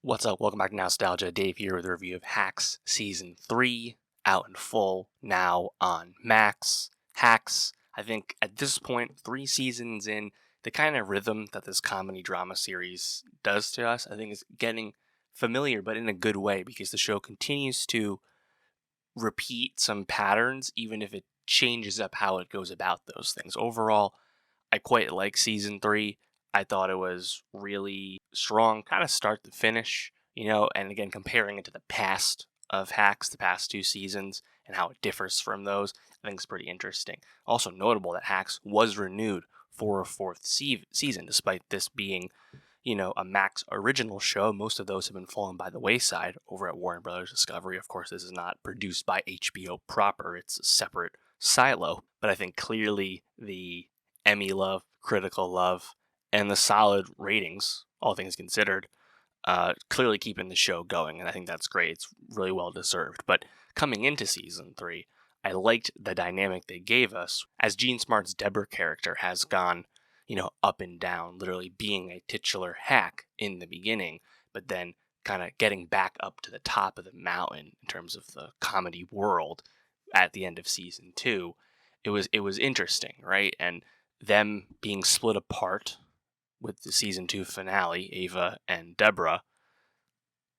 What's up? Welcome back to Nowstalgia. Dave here with a review of Hacks Season 3, out in full, now on Max. Hacks, I think at this point, 3 seasons in, the kind of rhythm that this comedy drama series does to us, I think is getting familiar, but in a good way, because the show continues to repeat some patterns, even if it changes up how it goes about those things. Overall, I quite like Season 3. I thought it was really strong, kind of start to finish, and again, comparing it to the past of Hacks, the past 2 seasons, and how it differs from those, I think is pretty interesting. Also notable that Hacks was renewed for a 4th season, despite this being, a Max original show. Most of those have been fallen by the wayside over at Warner Brothers Discovery. Of course, this is not produced by HBO proper. It's a separate silo. But I think clearly the Emmy love, critical love, and the solid ratings, all things considered, clearly keeping the show going, and I think that's great. It's really well deserved. But coming into Season 3, I liked the dynamic they gave us, as Jean Smart's Deborah character has gone, up and down, literally being a titular hack in the beginning, but then kind of getting back up to the top of the mountain in terms of the comedy world at the end of Season 2. It was interesting, right? And them being split apart with the Season 2 finale, Ava and Deborah,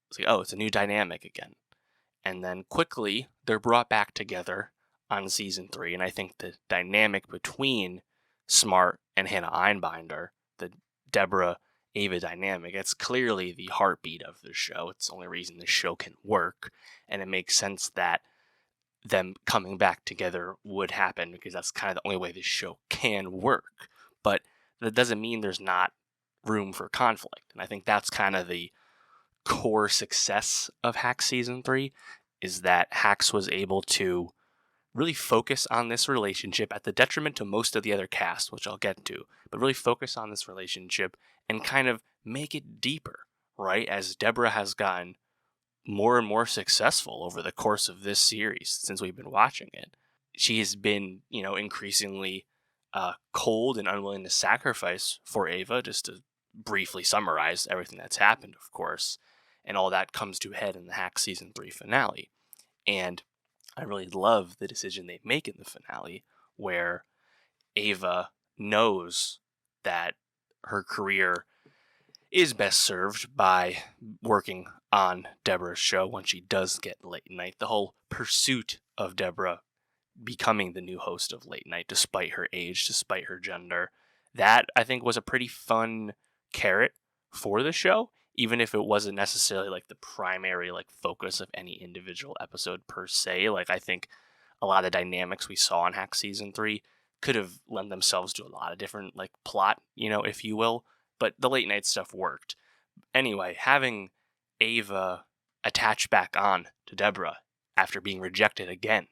it's like, oh, it's a new dynamic again. And then quickly, they're brought back together on Season 3, and I think the dynamic between Smart and Hannah Einbinder, the Deborah-Ava dynamic, it's clearly the heartbeat of the show. It's the only reason the show can work, and it makes sense that them coming back together would happen, because that's kind of the only way this show can work. But that doesn't mean there's not room for conflict. And I think that's kind of the core success of Hacks Season 3, is that Hacks was able to really focus on this relationship at the detriment to most of the other cast, which I'll get to, but really focus on this relationship and kind of make it deeper, right? As Deborah has gotten more and more successful over the course of this series since we've been watching it. She has been, increasingly cold and unwilling to sacrifice for Ava, just to briefly summarize everything that's happened, of course. And all that comes to a head in the Hack Season 3 finale. And I really love the decision they make in the finale, where Ava knows that her career is best served by working on Deborah's show when she does get Late Night. The whole pursuit of Deborah becoming the new host of Late Night, despite her age, despite her gender, that I think was a pretty fun carrot for the show, even if it wasn't necessarily like the primary focus of any individual episode per se. I think a lot of dynamics we saw in Hack Season 3 could have lent themselves to a lot of different plot, if you will, but the Late Night stuff worked. Anyway, having Ava attach back on to Deborah after being rejected again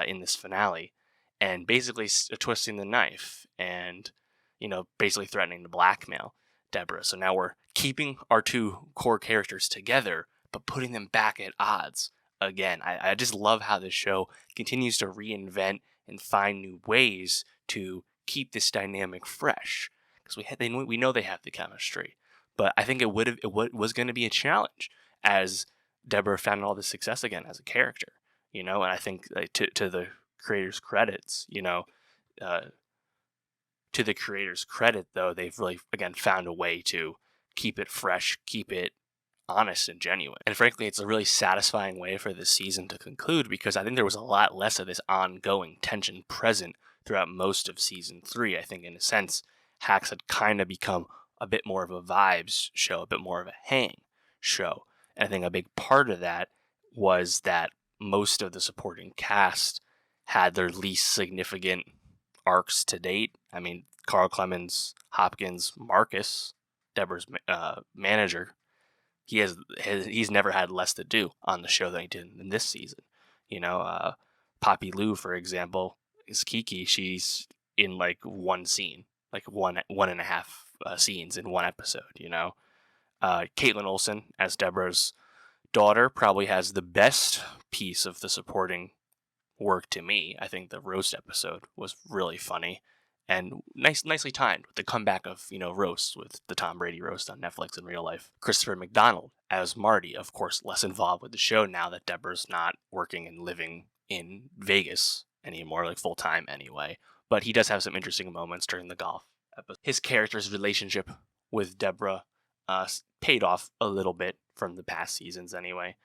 in this finale, and basically twisting the knife and, basically threatening to blackmail Deborah. So now we're keeping our 2 core characters together, but putting them back at odds again. I just love how this show continues to reinvent and find new ways to keep this dynamic fresh, because we know they have the chemistry. But I think it was going to be a challenge as Deborah found all this success again as a character. And I think to the creators' credits, to the creators' credit, though, they've really, again, found a way to keep it fresh, keep it honest and genuine. And frankly, it's a really satisfying way for this season to conclude, because I think there was a lot less of this ongoing tension present throughout most of Season 3. I think, in a sense, Hacks had kind of become a bit more of a vibes show, a bit more of a hang show. And I think a big part of that was that most of the supporting cast had their least significant arcs to date. I mean, Carl Clemons-Hopkins, Marcus, Deborah's manager, he's never had less to do on the show than he did in this season. Poppy Lou, for example, is Kiki. She's in one scene, one and a half scenes in one episode. Caitlin Olsen as Deborah's daughter probably has the best piece of the supporting work to me. I think the roast episode was really funny and nicely timed with the comeback of roasts, with the Tom Brady roast on Netflix in real life. Christopher McDonald as Marty. Of course, less involved with the show now that Deborah's not working and living in Vegas anymore, like full time anyway. But he does have some interesting moments during the golf episode. His character's relationship with Deborah paid off a little bit from the past seasons anyway.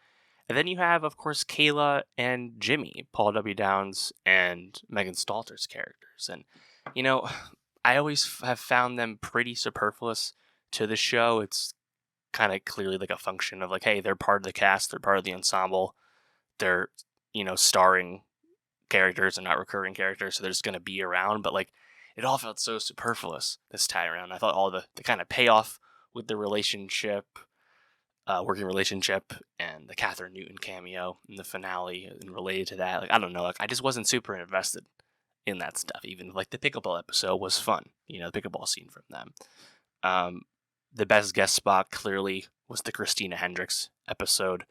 And then you have, of course, Kayla and Jimmy, Paul W. Downs and Megan Stalter's characters. And, you know, I always have found them pretty superfluous to the show. It's kind of clearly like a function of like, hey, they're part of the cast, they're part of the ensemble, they're, starring characters and not recurring characters, so they're just going to be around. But like, it all felt so superfluous this time around. I thought all the kind of payoff with the relationship, working relationship, and the Catherine Newton cameo in the finale and related to that, like, I don't know, like, I just wasn't super invested in that stuff. Even like the pickleball episode was fun, the pickleball scene from them. The best guest spot clearly was the Christina Hendricks episode.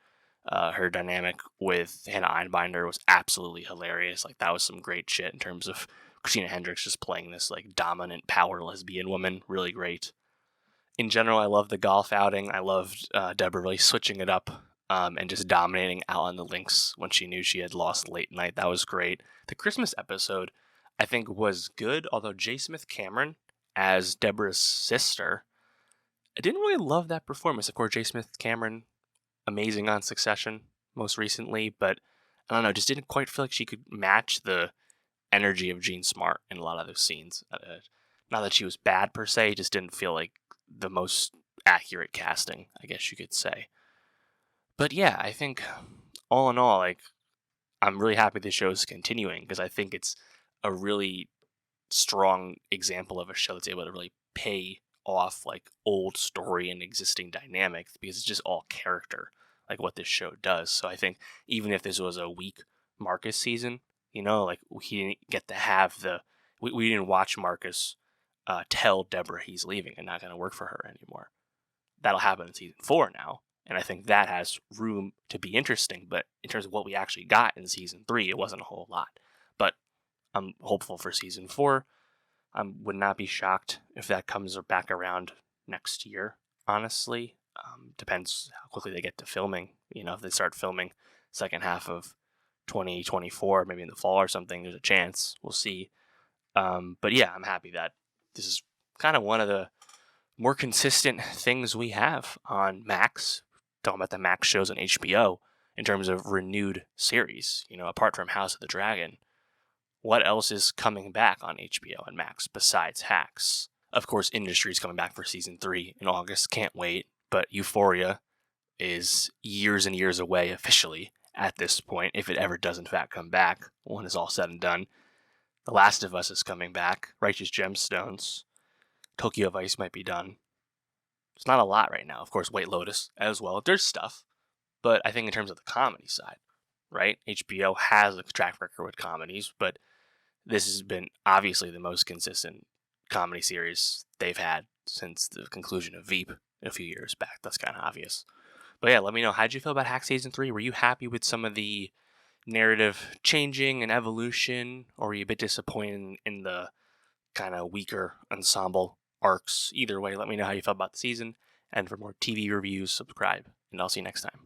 Her dynamic with Hannah Einbinder was absolutely hilarious. Like, that was some great shit in terms of Christina Hendricks just playing this like dominant power lesbian woman. Really great. In general, I loved the golf outing. I loved Deborah really switching it up and just dominating out on the links when she knew she had lost late night. That was great. The Christmas episode, I think, was good, although J. Smith Cameron as Deborah's sister, I didn't really love that performance. Of course, J. Smith Cameron, amazing on Succession most recently, but I don't know, just didn't quite feel like she could match the energy of Jean Smart in a lot of those scenes. Not that she was bad per se, just didn't feel like the most accurate casting, I guess you could say. But yeah, I think all in all, like, I'm really happy the show is continuing because I think it's a really strong example of a show that's able to really pay off like old story and existing dynamics because it's just all character, like what this show does. So I think even if this was a weak Marcus season, like he didn't get to have we didn't watch Marcus tell Deborah he's leaving and not going to work for her anymore. That'll happen in season 4 now, and I think that has room to be interesting. But in terms of what we actually got in season 3, it wasn't a whole lot. But I'm hopeful for season 4. I would not be shocked if that comes back around next year, honestly. Depends how quickly they get to filming. If they start filming second half of 2024, maybe in the fall or something, there's a chance. We'll see. But yeah, I'm happy that this is kind of one of the more consistent things we have on Max. Talking about the Max shows on HBO in terms of renewed series, apart from House of the Dragon. What else is coming back on HBO and Max besides Hacks? Of course, Industry's coming back for season 3 in August. Can't wait. But Euphoria is years and years away officially at this point, if it ever does in fact come back when it's all said and done. The Last of Us is coming back. Righteous Gemstones. Tokyo Vice might be done. It's not a lot right now. Of course, White Lotus as well. There's stuff. But I think in terms of the comedy side, right? HBO has a track record with comedies, but this has been obviously the most consistent comedy series they've had since the conclusion of Veep a few years back. That's kind of obvious. But yeah, let me know. How'd you feel about Hack Season 3? Were you happy with some of the narrative changing and evolution, or were you a bit disappointed in the kind of weaker ensemble arcs? Either way, let me know how you felt about the season. And for more TV reviews, subscribe. And I'll see you next time.